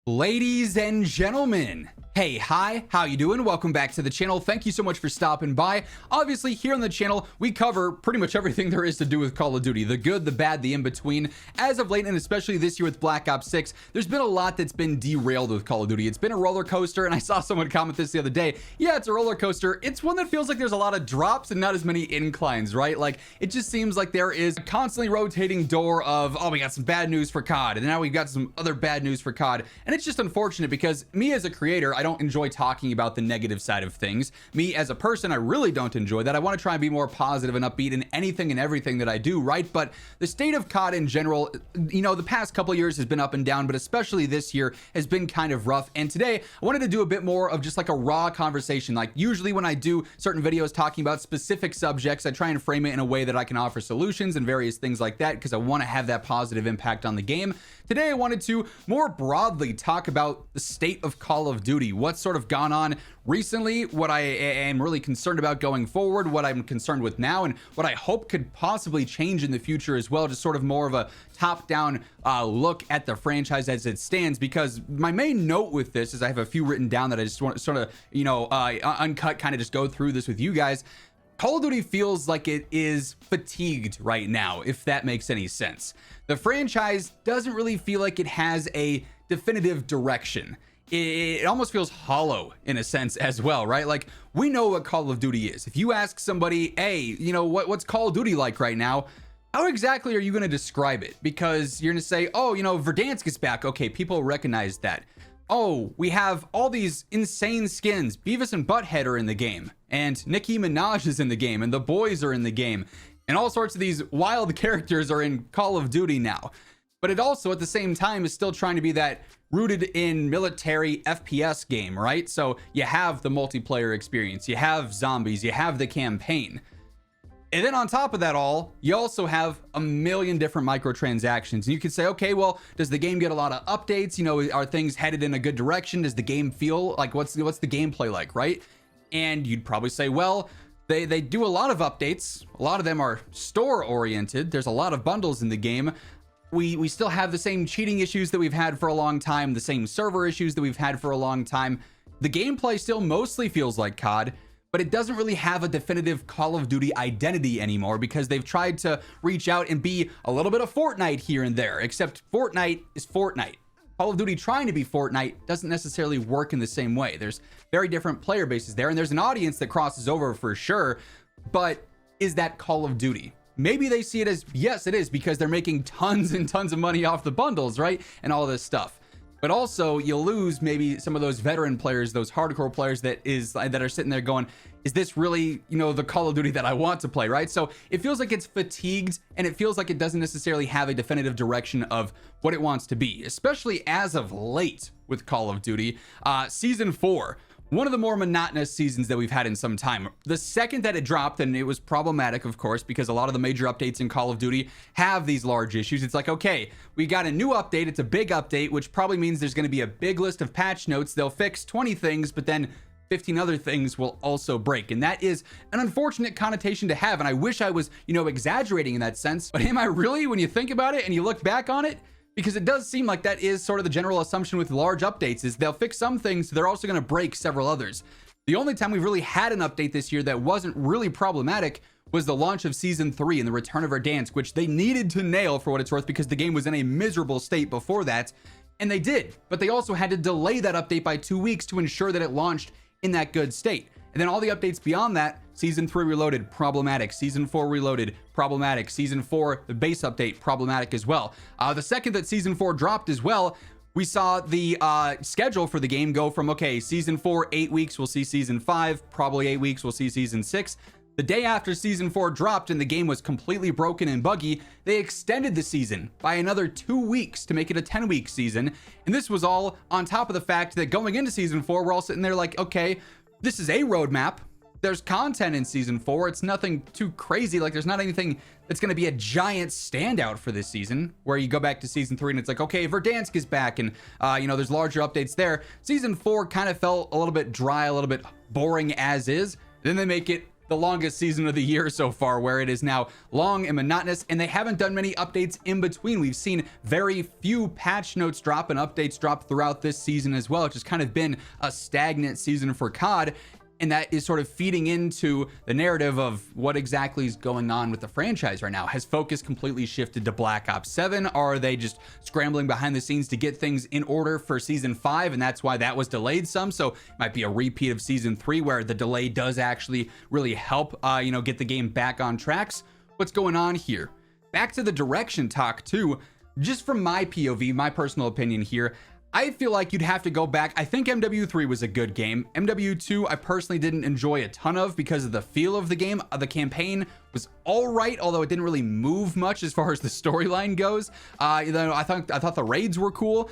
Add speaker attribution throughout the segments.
Speaker 1: Ladies and gentlemen, hey, hi, how you doing? Welcome back to the channel. Thank you so much for stopping by. Obviously, here on the channel, we cover pretty much everything there is to do with Call of Duty, the good, the bad, the in-between. As of late, and especially this year with Black Ops 6, there's been a lot that's been derailed with Call of Duty. It's been a roller coaster, and I saw someone comment this the other day. Yeah, it's a roller coaster. It's one that feels like there's a lot of drops and not as many inclines, right? Like, it just seems like there is a constantly rotating door of, oh, we got some bad news for COD, and now we've got some other bad news for COD. And it's just unfortunate because me as a creator, I don't enjoy talking about the negative side of things. Me as a person, I really don't enjoy that. I want to try and be more positive and upbeat in anything and everything that I do, right? But the state of COD in general, you know, the past couple of years has been up and down, but especially this year has been kind of rough. And today I wanted to do a bit more of just like a raw conversation. Like usually when I do certain videos talking about specific subjects, I try and frame it in a way that I can offer solutions and various things like that because I want to have that positive impact on the game. Today I wanted to more broadly talk about the state of Call of Duty, what's sort of gone on recently, what I am really concerned about going forward, what I'm concerned with now, and what I hope could possibly change in the future as well. Just sort of more of a top-down look at the franchise as it stands, because my main note with this is I have a few written down that I just want to sort of, you know, uncut, kind of just go through this with you guys. Call of Duty feels like it is fatigued right now, if that makes any sense. The franchise doesn't really feel like it has a definitive direction. It almost feels hollow in a sense as well, right? Like, we know what Call of Duty is. If you ask somebody, hey, you know, what's Call of Duty like right now? How exactly are you going to describe it? Because you're going to say, oh, you know, Verdansk is back. Okay, people recognize that. Oh, we have all these insane skins. Beavis and Butthead are in the game, and Nicki Minaj is in the game, and the boys are in the game, and all sorts of these wild characters are in Call of Duty now. But it also, at the same time, is still trying to be that rooted in military FPS game, right? So you have the multiplayer experience, you have zombies, you have the campaign. And then on top of that all, you also have a million different microtransactions. And you could say, okay, well, does the game get a lot of updates? You know, are things headed in a good direction? Does the game feel like, what's the gameplay like, right? And you'd probably say, well, they do a lot of updates. A lot of them are store oriented. There's a lot of bundles in the game. We still have the same cheating issues that we've had for a long time, the same server issues that we've had for a long time. The gameplay still mostly feels like COD, but it doesn't really have a definitive Call of Duty identity anymore because they've tried to reach out and be a little bit of Fortnite here and there, except Fortnite is Fortnite. Call of Duty trying to be Fortnite doesn't necessarily work in the same way. There's very different player bases there, and there's an audience that crosses over for sure, but is that Call of Duty? Maybe they see it as, yes, it is, because they're making tons and tons of money off the bundles, right? And all this stuff. But also you lose maybe some of those veteran players, those hardcore players that are sitting there going, is this really, you know, the Call of Duty that I want to play, right? So it feels like it's fatigued, and it feels like it doesn't necessarily have a definitive direction of what it wants to be, especially as of late with Call of Duty. Season 4. One of the more monotonous seasons that we've had in some time. The second that it dropped, and it was problematic, of course, because a lot of the major updates in Call of Duty have these large issues. It's like, okay, we got a new update. It's a big update, which probably means there's going to be a big list of patch notes. They'll fix 20 things, but then 15 other things will also break. And that is an unfortunate connotation to have. And I wish I was, you know, exaggerating in that sense. But am I really, when you think about it and you look back on it? Because it does seem like that is sort of the general assumption with large updates, is they'll fix some things, they're also going to break several others. The only time we've really had an update this year that wasn't really problematic was the launch of Season 3 and the return of Verdansk, which they needed to nail for what it's worth because the game was in a miserable state before that. And they did, but they also had to delay that update by 2 weeks to ensure that it launched in that good state. And then all the updates beyond that, Season 3 Reloaded, problematic. Season 4 Reloaded, problematic. Season 4, the base update, problematic as well. The second that Season 4 dropped as well, we saw the schedule for the game go from, okay, Season 4, 8 weeks, we'll see Season 5, probably 8 weeks, we'll see Season 6. The day after Season 4 dropped and the game was completely broken and buggy, they extended the season by another 2 weeks to make it a 10-week season. And this was all on top of the fact that going into Season 4, we're all sitting there like, okay, this is a roadmap. There's content in Season 4. It's nothing too crazy. Like, there's not anything that's going to be a giant standout for this season, where you go back to Season 3 and it's like, okay, Verdansk is back and, you know, there's larger updates there. Season 4 kind of felt a little bit dry, a little bit boring as is. Then they make it the longest season of the year so far, where it is now long and monotonous, and they haven't done many updates in between. We've seen very few patch notes drop and updates drop throughout this season as well. It's just kind of been a stagnant season for COD. And that is sort of feeding into the narrative of what exactly is going on with the franchise right now. Has focus completely shifted to Black Ops 7? Or are they just scrambling behind the scenes to get things in order for season 5? And that's why that was delayed some. So it might be a repeat of season 3 where the delay does actually really help, get the game back on tracks. What's going on here? Back to the direction talk too. Just from my POV, my personal opinion here, I feel like you'd have to go back. I think MW3 was a good game. MW2, I personally didn't enjoy a ton of because of the feel of the game. The campaign was all right, although it didn't really move much as far as the storyline goes. I thought the raids were cool.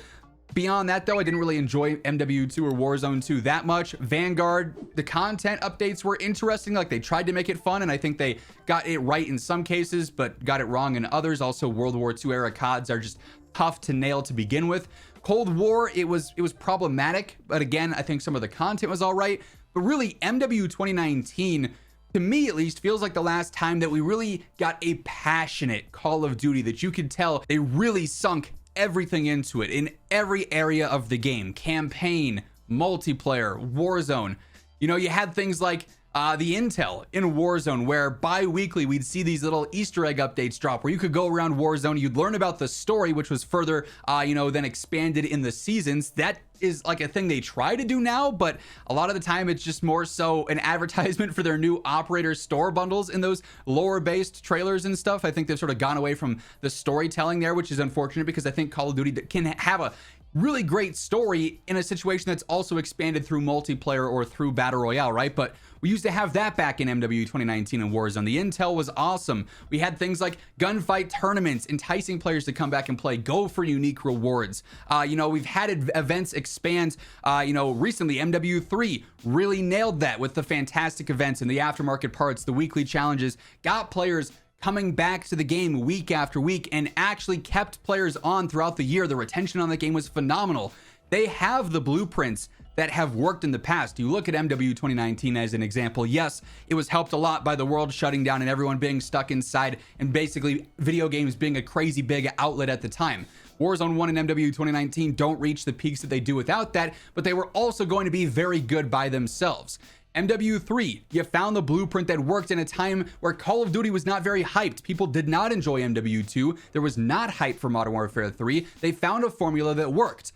Speaker 1: Beyond that, though, I didn't really enjoy MW2 or Warzone 2 that much. Vanguard, the content updates were interesting. Like, they tried to make it fun, and I think they got it right in some cases, but got it wrong in others. Also, World War II era CODs are just tough to nail to begin with. Cold War, it was problematic, but again, I think some of the content was all right. But really, MW 2019, to me at least, feels like the last time that we really got a passionate Call of Duty that you could tell they really sunk everything into it in every area of the game. Campaign, multiplayer, Warzone. You had things like the intel in Warzone, where bi-weekly we'd see these little Easter egg updates drop where you could go around Warzone, you'd learn about the story, which was further then expanded in the seasons. That is like a thing they try to do now, but a lot of the time it's just more so an advertisement for their new operator store bundles in those lore based trailers and stuff. I think they've sort of gone away from the storytelling there, which is unfortunate because I think Call of Duty can have a really great story in a situation that's also expanded through multiplayer or through battle royale, right? But we used to have that back in MW 2019 and Warzone. The intel was awesome. We had things like gunfight tournaments, enticing players to come back and play, go for unique rewards. We've had events expand. Recently MW3 really nailed that with the fantastic events and the aftermarket parts, the weekly challenges, got players coming back to the game week after week and actually kept players on throughout the year. The retention on the game was phenomenal. They have the blueprints that have worked in the past. You look at MW 2019 as an example. Yes, it was helped a lot by the world shutting down and everyone being stuck inside and basically video games being a crazy big outlet at the time. Warzone 1 and MW 2019 don't reach the peaks that they do without that, but they were also going to be very good by themselves. MW3, you found the blueprint that worked in a time where Call of Duty was not very hyped. People did not enjoy MW2. There was not hype for Modern Warfare 3. They found a formula that worked.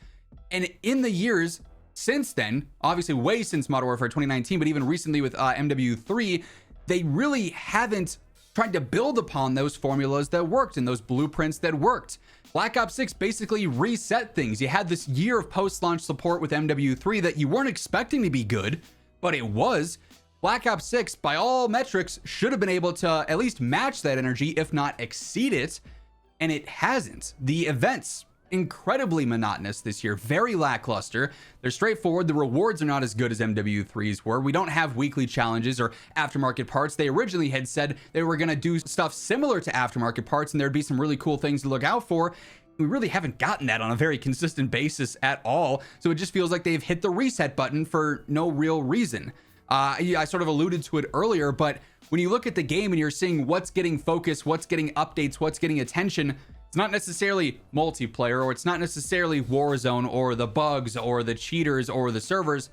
Speaker 1: And in the years since then, obviously way since Modern Warfare 2019, but even recently with MW3, they really haven't tried to build upon those formulas that worked and those blueprints that worked. Black Ops 6 basically reset things. You had this year of post-launch support with MW3 that you weren't expecting to be good, but it was. Black Ops 6, by all metrics, should have been able to at least match that energy, if not exceed it, and it hasn't. The events, incredibly monotonous this year, very lackluster. They're straightforward. The rewards are not as good as MW3's were. We don't have weekly challenges or aftermarket parts. They originally had said they were going to do stuff similar to aftermarket parts, and there'd be some really cool things to look out for. We really haven't gotten that on a very consistent basis at all. So it just feels like they've hit the reset button for no real reason. I sort of alluded to it earlier, but when you look at the game and you're seeing what's getting focus, what's getting updates, what's getting attention, it's not necessarily multiplayer, or it's not necessarily Warzone or the bugs or the cheaters or the servers.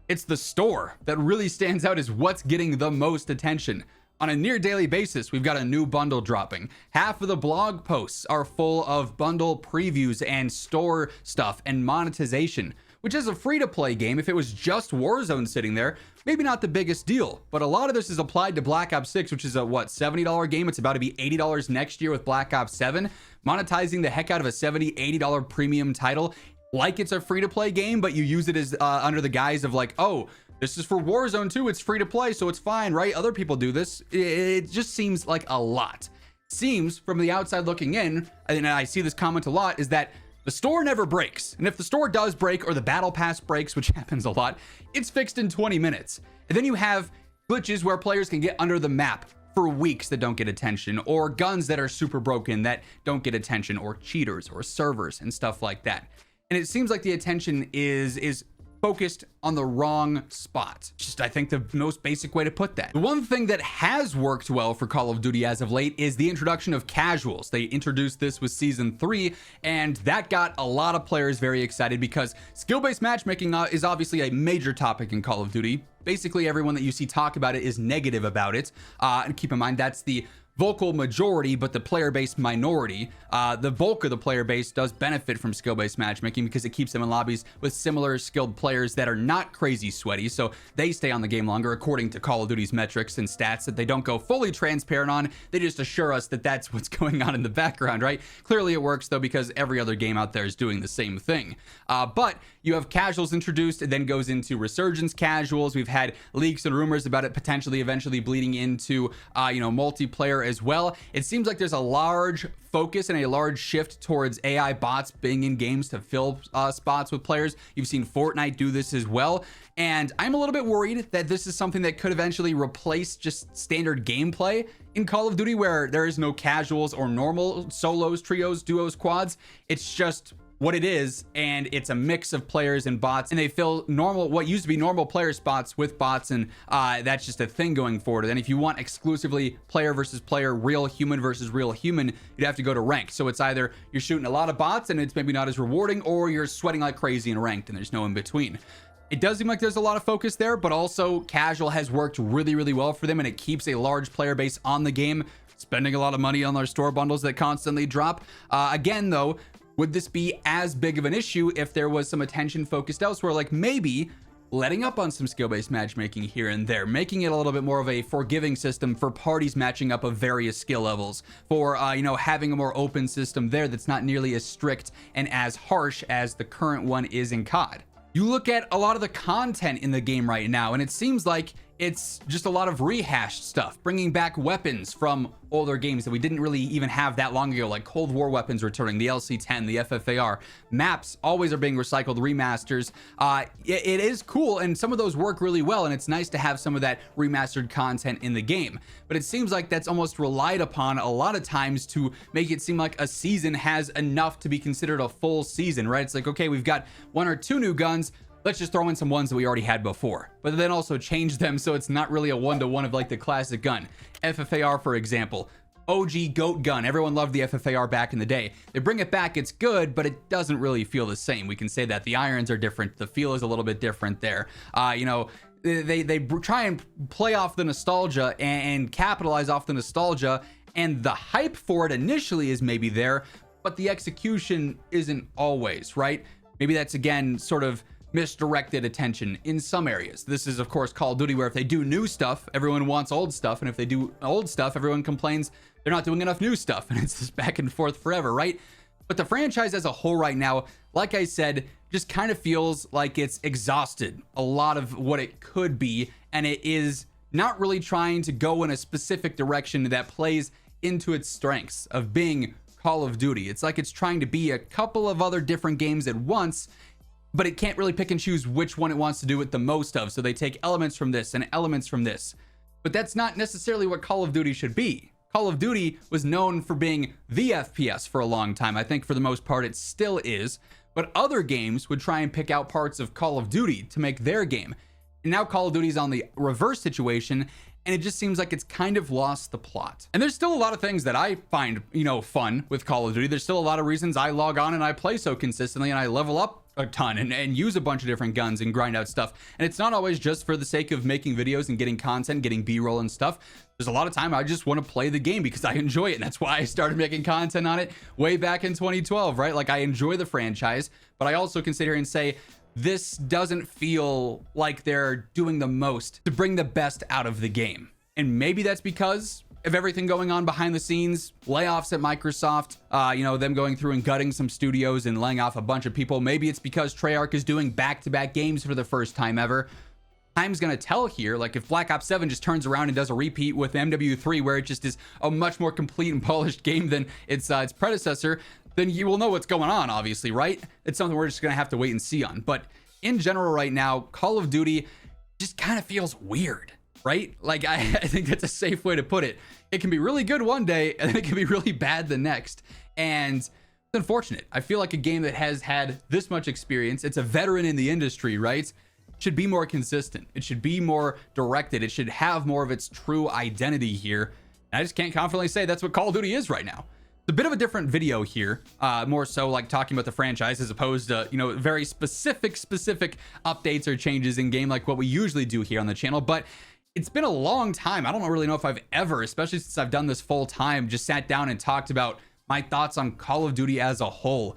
Speaker 1: It's the store that really stands out as what's getting the most attention. On a near daily basis, we've got a new bundle dropping. Half of the blog posts are full of bundle previews and store stuff and monetization, which is a free-to-play game. If it was just Warzone sitting there, maybe not the biggest deal. But a lot of this is applied to Black Ops 6, which is a, $70 game? It's about to be $80 next year with Black Ops 7. Monetizing the heck out of a $70, $80 premium title like it's a free-to-play game, but you use it as under the guise of like, oh, this is for Warzone 2, it's free to play, so it's fine, right? Other people do this. It just seems like a lot. Seems, from the outside looking in, and I see this comment a lot, is that the store never breaks. And if the store does break, or the battle pass breaks, which happens a lot, it's fixed in 20 minutes. And then you have glitches where players can get under the map for weeks that don't get attention, or guns that are super broken that don't get attention, or cheaters, or servers, and stuff like that. And it seems like the attention is focused on the wrong spot. Just, I think, the most basic way to put that. The one thing that has worked well for Call of Duty as of late is the introduction of casuals. They introduced this with Season 3, and that got a lot of players very excited because skill-based matchmaking is obviously a major topic in Call of Duty. Basically, everyone that you see talk about it is negative about it. And keep in mind, that's the vocal majority, but the player base minority. The bulk of the player base does benefit from skill-based matchmaking because it keeps them in lobbies with similar skilled players that are not crazy sweaty, so they stay on the game longer according to Call of Duty's metrics and stats that they don't go fully transparent on. They just assure us that that's what's going on in the background, right? Clearly it works though, because every other game out there is doing the same thing. But you have casuals introduced, and then goes into resurgence casuals. We've had leaks and rumors about it potentially eventually bleeding into multiplayer as well. It seems like there's a large focus and a large shift towards AI bots being in games to fill spots with players. You've seen Fortnite do this as well, and I'm a little bit worried that this is something that could eventually replace just standard gameplay in Call of Duty, where there is no casuals or normal solos, trios, duos, quads. It's just what it is, and it's a mix of players and bots, and they fill what used to be normal player spots with bots, and that's just a thing going forward. And if you want exclusively player versus player, real human versus real human, you'd have to go to ranked. So it's either you're shooting a lot of bots and it's maybe not as rewarding, or you're sweating like crazy in ranked and there's no in between. It does seem like there's a lot of focus there, but also casual has worked really, really well for them, and it keeps a large player base on the game, spending a lot of money on their store bundles that constantly drop. Again though, would this be as big of an issue if there was some attention focused elsewhere, like maybe letting up on some skill-based matchmaking here and there, making it a little bit more of a forgiving system for parties matching up of various skill levels, for having a more open system there that's not nearly as strict and as harsh as the current one is in COD. You look at a lot of the content in the game right now, and it seems like it's just a lot of rehashed stuff, bringing back weapons from older games that we didn't really even have that long ago, like Cold War weapons returning, the LC-10, the FFAR. Maps always are being recycled, remasters. It is cool, and some of those work really well, and it's nice to have some of that remastered content in the game. But it seems like that's almost relied upon a lot of times to make it seem like a season has enough to be considered a full season, right? It's like, okay, we've got 1 or 2 new guns, let's just throw in some ones that we already had before, but then also change them so it's not really a one-to-one of like the classic gun. FFAR, for example, OG GOAT gun. Everyone loved the FFAR back in the day. They bring it back, it's good, but it doesn't really feel the same. We can say that the irons are different, the feel is a little bit different there. They try and play off the nostalgia and capitalize off the nostalgia, and the hype for it initially is maybe there, but the execution isn't always, right? Maybe that's, again, sort of misdirected attention in some areas. This is, of course, Call of Duty, where if they do new stuff, everyone wants old stuff, and if they do old stuff, everyone complains they're not doing enough new stuff, and it's just back and forth forever, right? But the franchise as a whole right now, like I said, just kind of feels like it's exhausted a lot of what it could be, and it is not really trying to go in a specific direction that plays into its strengths of being Call of Duty. It's like it's trying to be a couple of other different games at once, but it can't really pick and choose which one it wants to do it the most of. So they take elements from this and elements from this. But that's not necessarily what Call of Duty should be. Call of Duty was known for being the FPS for a long time. I think for the most part it still is. But other games would try and pick out parts of Call of Duty to make their game. And now Call of Duty's on the reverse situation, and it just seems like it's kind of lost the plot. And there's still a lot of things that I find, fun with Call of Duty. There's still a lot of reasons I log on and I play so consistently, and I level up a ton and use a bunch of different guns and grind out stuff. And it's not always just for the sake of making videos and getting content, getting B-roll and stuff. There's a lot of time I just want to play the game because I enjoy it, and that's why I started making content on it way back in 2012, right? Like, I enjoy the franchise, but I also can sit here and say, this doesn't feel like they're doing the most to bring the best out of the game. And maybe that's because of everything going on behind the scenes, layoffs at Microsoft, them going through and gutting some studios and laying off a bunch of people. Maybe it's because Treyarch is doing back-to-back games for the first time ever. Time's gonna tell here. Like, if Black Ops 7 just turns around and does a repeat with MW3, where it just is a much more complete and polished game than its predecessor, then you will know what's going on, obviously, right? It's something we're just gonna have to wait and see on. But in general right now, Call of Duty just kind of feels weird, right? Like, I think that's a safe way to put it. It can be really good one day, and then it can be really bad the next. And unfortunate. I feel like a game that has had this much experience, it's a veteran in the industry, right? Should be more consistent. It should be more directed. It should have more of its true identity here. And I just can't confidently say that's what Call of Duty is right now. It's a bit of a different video here, more so like talking about the franchise as opposed to, you know, very specific updates or changes in game like what we usually do here on the channel. But it's been a long time. I don't really know if I've ever, especially since I've done this full time, just sat down and talked about my thoughts on Call of Duty as a whole.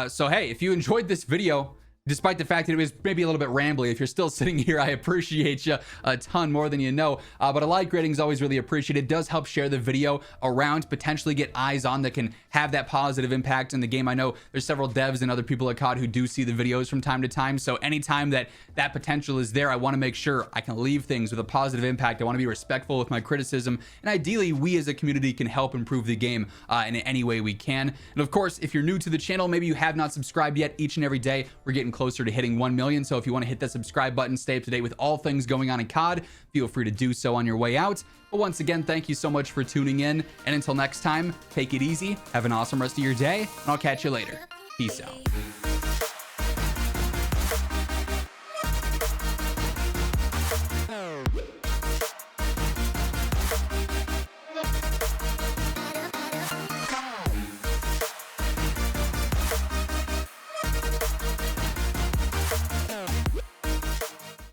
Speaker 1: So hey, if you enjoyed this video, despite the fact that it was maybe a little bit rambly, if you're still sitting here, I appreciate you a ton more than you know. But a like rating is always really appreciated. It does help share the video around, potentially get eyes on that can have that positive impact in the game. I know there's several devs and other people at COD who do see the videos from time to time. So anytime that potential is there, I want to make sure I can leave things with a positive impact. I want to be respectful with my criticism. And ideally, we as a community can help improve the game in any way we can. And of course, if you're new to the channel, maybe you have not subscribed yet, each and every day, we're getting closer to hitting 1 million. So if you want to hit that subscribe button, stay up to date with all things going on in COD, feel free to do so on your way out. But once again, thank you so much for tuning in. And until next time, take it easy, have an awesome rest of your day, and I'll catch you later. Peace out.